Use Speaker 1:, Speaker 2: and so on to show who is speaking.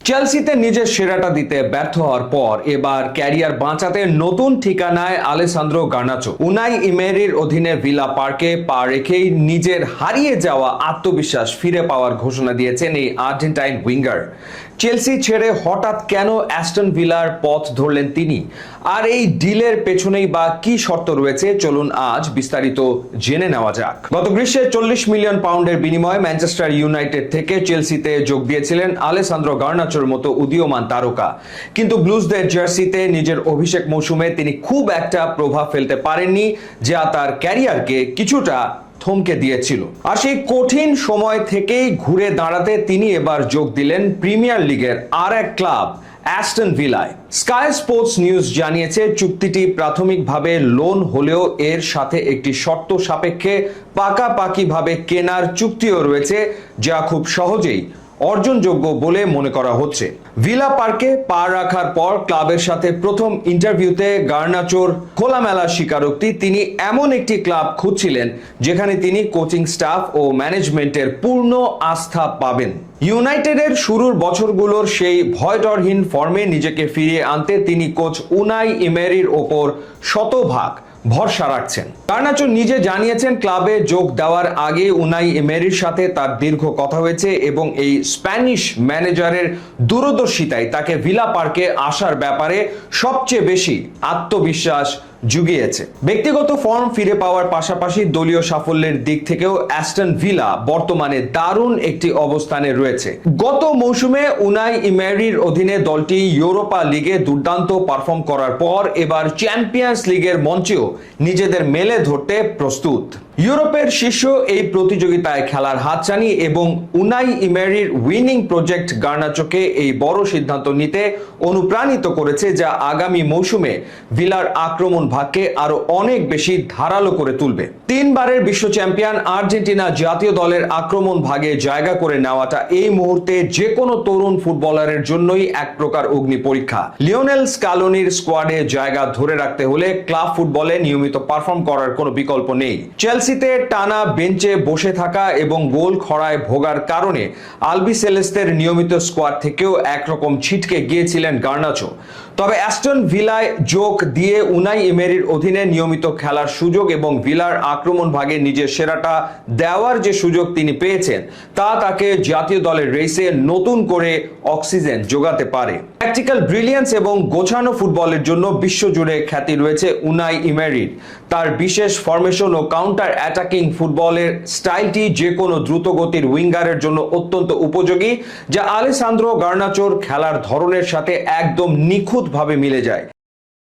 Speaker 1: চেলসিতে নিজের সেরাটা দিতে ব্যর্থ হওয়ার পর এবার ক্যারিয়ার বাঁচাতে নতুন ঠিকানায় আলেসান্দ্রো গার্নাচো উনাই ইমেরির অধীনে ভিলা পার্কে পা রেখেই নিজের হারিয়ে যাওয়া আত্মবিশ্বাস ফিরে পাওয়ার ঘোষণা দিয়েছেন এই আর্জেন্টাইন উইঙ্গার। চেলসি ছেড়ে হঠাৎ কেন অ্যাস্টন ভিলার পথ ধরলেন তিনি, আর এই ডিলের পেছনেই বা কি শর্ত রয়েছে, চলুন আজ বিস্তারিত জেনে নেওয়া যাক। গত গ্রীষ্মে 40 মিলিয়ন পাউন্ডের বিনিময়ে ম্যানচেস্টার ইউনাইটেড থেকে চেলসিতে যোগ দিয়েছিলেন আলেসান্দ্রো গার্নাচোর মতো উদীয়মান তারকা, কিন্তু ব্লুজদের জার্সিতে নিজের অভিষেক মৌসুমে তিনি খুব একটা প্রভাব ফেলতে পারেননি, যা তার ক্যারিয়ারকে কিছুটা থমকে দিয়েছিল। আর সেই কঠিন সময় থেকেই ঘুরে দাঁড়াতে তিনি এবার যোগ দিলেন প্রিমিয়ার লিগের আর এক ক্লাব অ্যাস্টন ভিলায়। স্কাই স্পোর্টস নিউজ জানিয়েছে, চুক্তিটি প্রাথমিকভাবে লোন হলেও এর সাথে একটি শর্ত সাপেক্ষে পাকাপাকিভাবে কেনার চুক্তিও রয়েছে, যা খুব সহজেই অর্জনযোগ্য বলে মনে করা হচ্ছে। ভিলা পার্কে পা রাখার পর ক্লাবের সাথে প্রথম ইন্টারভিউতে গার্নাচোর খোলামেলা স্বীকারোক্তি, তিনি এমন একটি ক্লাব খুঁজছিলেন যেখানে তিনি কোচিং স্টাফ ও ম্যানেজমেন্টের পূর্ণ আস্থা পাবেন। ইউনাইটেডের শুরুর বছরগুলোর সেই ভয়ডরহীন ফর্মে নিজেকে ফিরিয়ে আনতে তিনি কোচ উনাই ইমেরির ওপর শতভাগ ভরসা রাখছেন। গার্নাচো নিজে জানিয়েছেন, ক্লাবে যোগ দেওয়ার আগে উনাই এমেরির সাথে তার দীর্ঘ কথা হয়েছে এবং এই স্প্যানিশ ম্যানেজারের দূরদর্শিতায় তাকে ভিলা পার্কে আসার ব্যাপারে সবচেয়ে বেশি আত্মবিশ্বাস জুগিয়েছে। ব্যক্তিগত ফর্ম ফিরে পাওয়ার পাশাপাশি দলীয় সাফল্যের দিক থেকেও অ্যাস্টন ভিলা বর্তমানে দারুণ একটি অবস্থানে রয়েছে। গত মৌসুমে উনাই ইমেরির অধীনে দলটি ইউরোপা লিগে দুর্দান্ত পারফর্ম করার পর এবার চ্যাম্পিয়ন্স লিগের মঞ্চেও নিজেদের মেলে ধরতে প্রস্তুত। ইউরোপের শীর্ষ এই প্রতিযোগিতায় খেলার হাতছানি এবং উনাই ইমেরির উইনিং প্রজেক্ট গার্নাচোকে এই বড় সিদ্ধান্ত নিতে অনুপ্রাণিত করেছে, যা আগামী মৌসুমে ভিলার আক্রমণ ভাগকে আরো অনেক বেশি ধারালো করে তুলবে। 3 বারের বিশ্ব চ্যাম্পিয়ন আর্জেন্টিনা জাতীয় দলের আক্রমণ ভাগে জায়গা করে নেওয়াটা এই মুহূর্তে যে কোনো তরুণ ফুটবলারের জন্যই এক প্রকার অগ্নি পরীক্ষা। লিওনেল স্কালোনির স্কোয়াডে জায়গা ধরে রাখতে হলে ক্লাব ফুটবলে নিয়মিত পারফর্ম করার কোনো বিকল্প নেই। চেলসিতে টানা বেঞ্চে বসে থাকা এবং গোল খরায় ভোগার কারণে আলবি সেলেস্তের নিয়মিত স্কোয়াড থেকেও একরকম ছিটকে গিয়েছিলেন গার্নাচো। তবে অ্যাস্টন ভিলায় যোগ দিয়ে উনাই এমেরির অধীনে নিয়মিত খেলার সুযোগ এবং ভিলার আক্রমণ ভাগে নিজের সেরাটা দেওয়ার যে সুযোগ তিনি পেয়েছেন, তা তাকে জাতীয় দলের রেসে নতুন করে অক্সিজেন যোগাতে পারে। ট্যাকটিক্যাল ব্রিলিয়েন্স এবং গোছানো ফুটবলের জন্য বিশ্বজুড়ে খ্যাতি রয়েছে উনাই ইমেরির। তার বিশেষ ফরমেশন ও কাউন্টার অ্যাটাকিং ফুটবলের স্টাইলটি যে কোনো দ্রুতগতির উইঙ্গারের জন্য অত্যন্ত উপযোগী, যা আলেসান্দ্রো গার্নাচোর খেলার ধরনের সাথে একদম নিখুঁতভাবে মিলে যায়।